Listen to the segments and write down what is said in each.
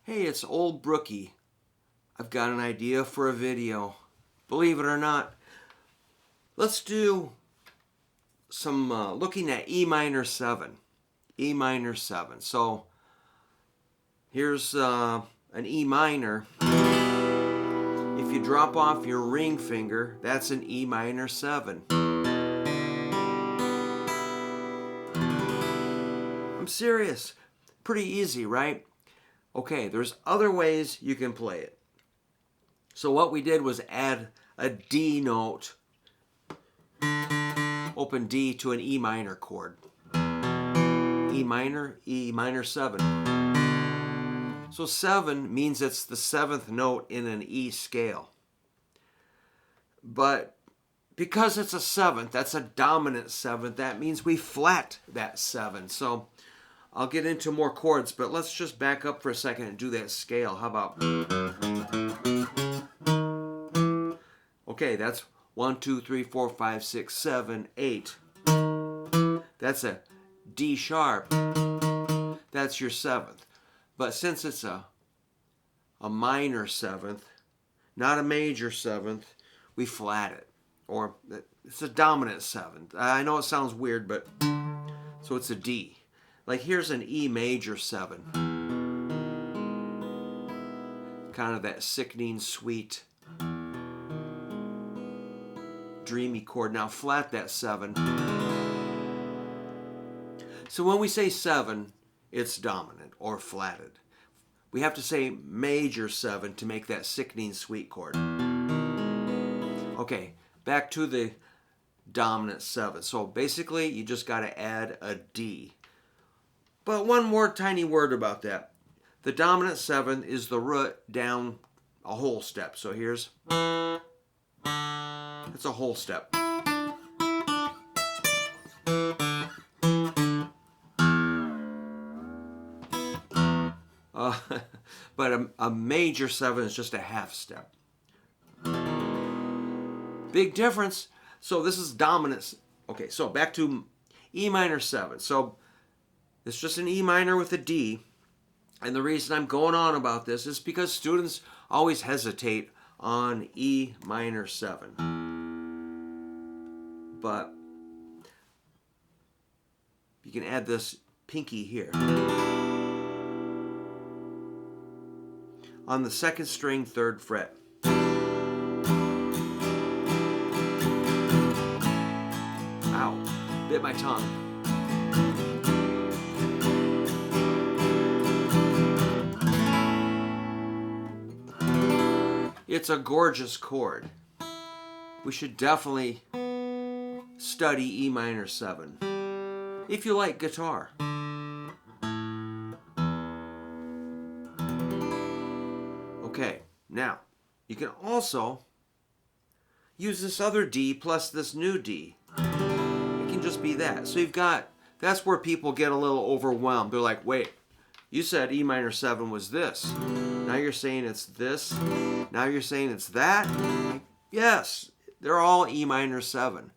Hey, it's old Brookie. I've got an idea for a video. Believe it or not, let's do some looking at E minor 7. E minor 7. So here's an E minor. If you drop off your ring finger, that's an E minor 7. I'm serious. Pretty easy, right? Okay, there's other ways you can play it. So what we did was add a D note, open D to an E minor chord. E minor 7. So 7 means it's the 7th note in an E scale. But because it's a 7th, that's a dominant 7th, that means we flat that 7. So I'll get into more chords, but let's just back up for a second and do that scale. How about... Okay, that's 1, 2, 3, 4, 5, 6, 7, 8. That's a D sharp. That's your 7th. But since it's a minor 7th, not a major 7th, we flat it. Or it's a dominant 7th. I know it sounds weird, but so it's a D. Like here's an E major 7. Kind of that sickening, sweet, dreamy chord. Now flat that 7. So when we say 7, it's dominant or flatted. We have to say major 7 to make that sickening, sweet chord. Okay, back to the dominant 7. So basically, you just got to add a D. But one more tiny word about that. The dominant 7 is the root down a whole step. So here's... It's a whole step. But a major 7 is just a half step. Big difference. So this is dominant. Okay, so back to E minor 7. So it's just an E minor with a D. And the reason I'm going on about this is because students always hesitate on E minor 7. But you can add this pinky here. On the 2nd string, 3rd fret. Ow, bit my tongue. It's a gorgeous chord. We should definitely study E minor 7 if you like guitar. Okay, now you can also use this other D plus this new D. It can just be that. So you've got, that's where people get a little overwhelmed. They're like, wait, you said E minor 7 was this. Now you're saying it's this. Now you're saying it's that. Yes, they're all E minor 7.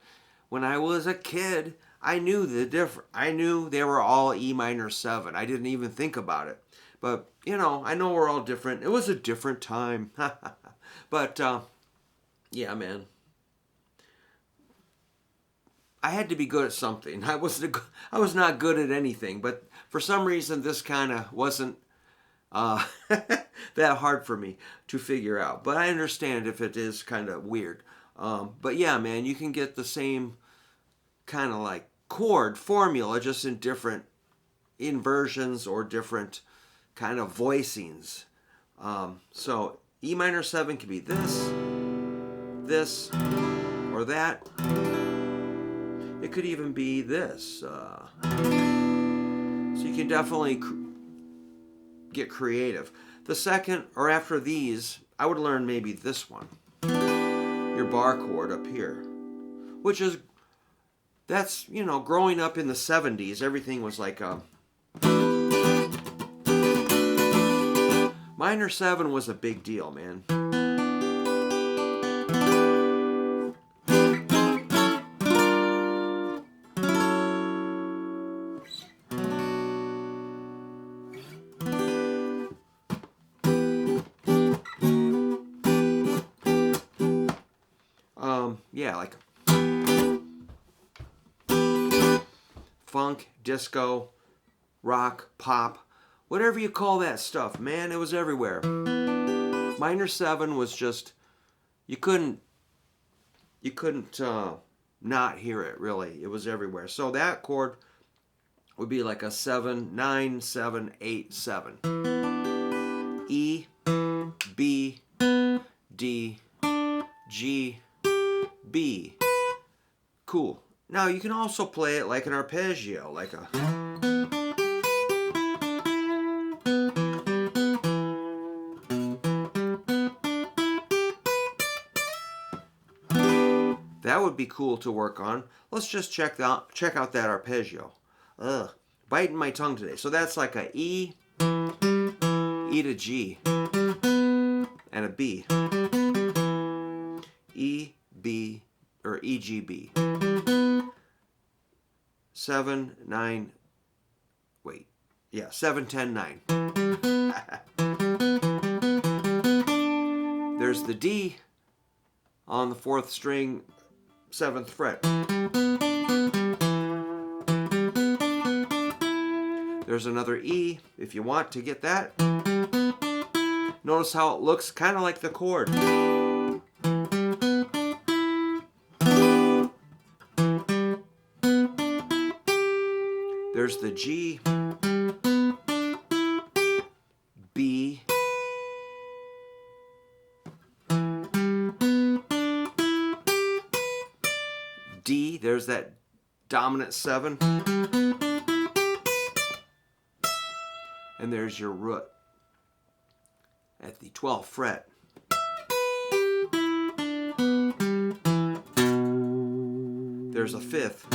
When I was a kid, I knew the difference. I knew they were all E minor 7. I didn't even think about it. But, you know, I know we're all different. It was a different time. But, yeah, man. I had to be good at something. I was not good at anything. But for some reason, this kind of wasn't that hard for me to figure out. But I understand if it is kind of weird. But yeah, man, you can get the same kind of like chord formula, just in different inversions or different kind of voicings. So E minor 7 could be this, this, or that. It could even be this. So you can definitely get creative. The second, or after these, I would learn maybe this one. Your bar chord up here. Which is, that's, you know, growing up in the 70s, everything was like a... Minor 7 was a big deal, man. yeah, like funk, disco, rock, pop, whatever you call that stuff, man, it was everywhere. Minor 7 was just, you couldn't not hear it, really. It was everywhere. So that chord would be like a 7, 9, 7, 8, 7. E, B, D, G, B. Cool. Now you can also play it like an arpeggio, like a... That would be cool to work on. Let's just check out that arpeggio. Ugh, biting my tongue today. So that's like a E, E to G, and a B. E, B, or E, G, B. 7, 9, wait. Yeah, 7, 10, 9. There's the D on the 4th string, 7th fret. There's another E if you want to get that. Notice how it looks kind of like the chord. There's the G, B, D, there's that dominant 7, and there's your root at the 12th fret. There's a 5th.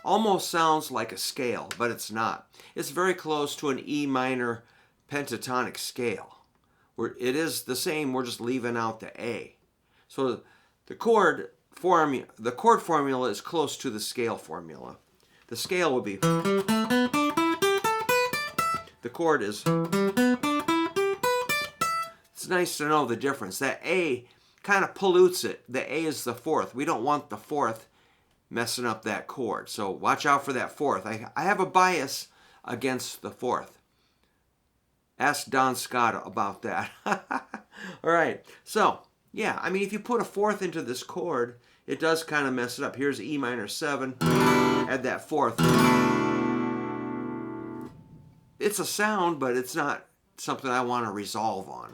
Almost sounds like a scale, but it's not. It's very close to an E minor pentatonic scale. It is the same, we're just leaving out the A. So the chord formula is close to the scale formula. The scale would be... The chord is... It's nice to know the difference. That A kind of pollutes it. The A is the 4th. We don't want the 4th messing up that chord. So watch out for that 4th. I have a bias against the 4th. Ask Don Scott about that. All right. So, yeah, I mean, if you put a 4th into this chord, it does kind of mess it up. Here's E minor 7. Add that 4th. It's a sound, but it's not something I want to resolve on.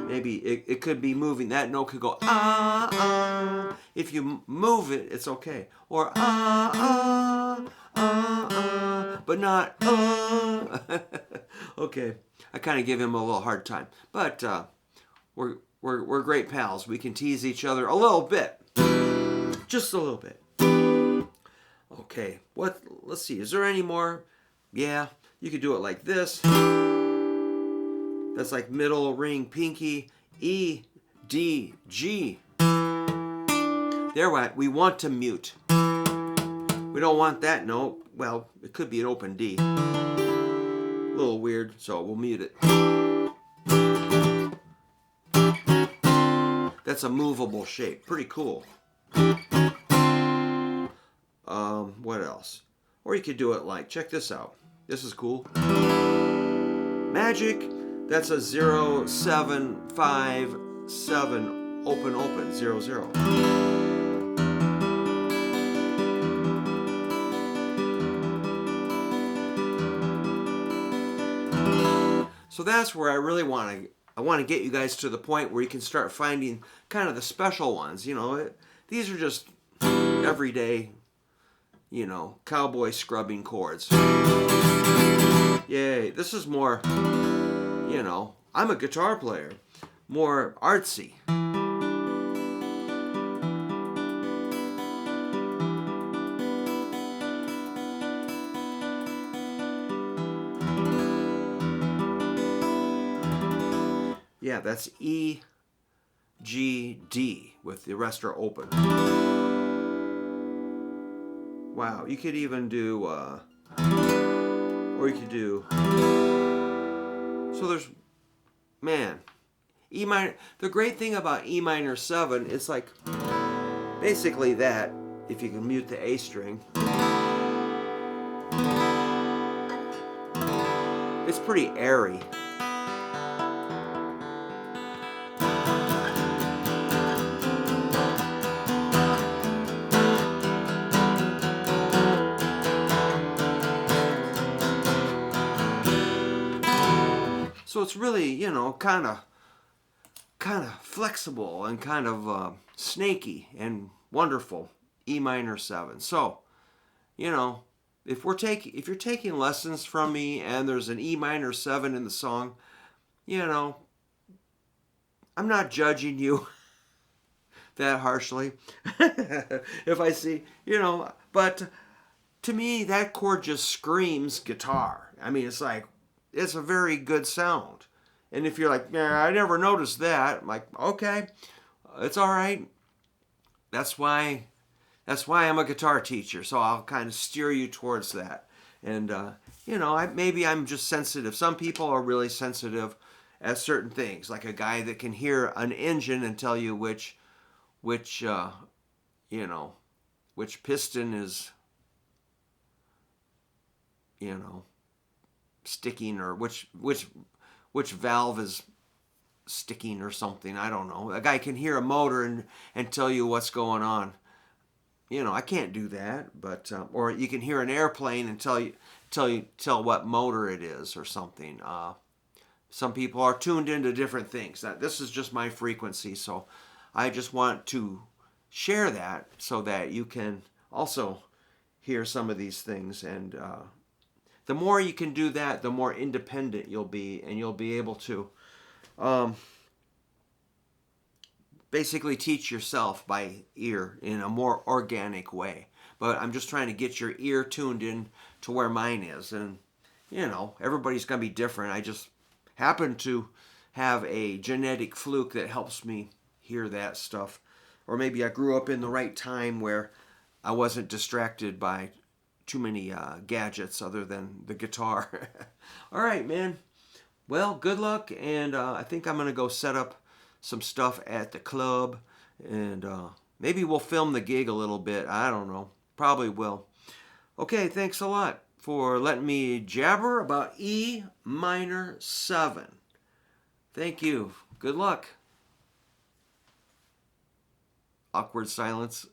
Maybe it could be moving. That note could go ah, ah. If you move it, it's okay. Or ah, ah, ah, ah. But not ah. Okay. I kind of give him a little hard time. But we're great pals. We can tease each other a little bit. Just a little bit. Okay. Let's see. Is there any more? Yeah. You could do it like this. That's like middle ring pinky, E, D, G. There we want to mute. We don't want that note. Well, it could be an open D. A little weird, so we'll mute it. That's a movable shape. Pretty cool. What else? Or you could do it like, check this out. This is cool. Magic. That's a 0, 7, 5, 7, open, open, 0, 0. So that's where I really want to get you guys to the point where you can start finding kind of the special ones. You know, these are just everyday, you know, cowboy scrubbing chords. Yay, this is more... You know, I'm a guitar player, more artsy. Yeah, that's E, G, D with the rest are open. Wow, you could even do, or you could do... So man, E minor. The great thing about E minor 7 is like basically that. If you can mute the A string, it's pretty airy. So it's really, you know, kind of flexible and kind of snaky and wonderful. E minor 7. So, you know, if you're taking lessons from me and there's an E minor 7 in the song, you know, I'm not judging you that harshly. If I see, you know, but to me that chord just screams guitar. I mean, it's like it's a very good sound. And if you're like, yeah, I never noticed that, I'm like, okay, it's all right. That's why I'm a guitar teacher. So I'll kind of steer you towards that. And you know, maybe I'm just sensitive. Some people are really sensitive at certain things, like a guy that can hear an engine and tell you which you know, which piston is, you know, sticking, or which valve is sticking or something. I don't know. A guy can hear a motor and tell you what's going on. You know, I can't do that, but or you can hear an airplane and tell what motor it is or something. Some people are tuned into different things. This is just my frequency, so I just want to share that so that you can also hear some of these things. And the more you can do that, the more independent you'll be, and you'll be able to basically teach yourself by ear in a more organic way. But I'm just trying to get your ear tuned in to where mine is. And, you know, everybody's going to be different. I just happen to have a genetic fluke that helps me hear that stuff. Or maybe I grew up in the right time where I wasn't distracted by too many gadgets other than the guitar. All right, man. Well, good luck. And I think I'm going to go set up some stuff at the club, and maybe we'll film the gig a little bit. I don't know. Probably will. Okay, thanks a lot for letting me jabber about E minor 7. Thank you. Good luck. Awkward silence.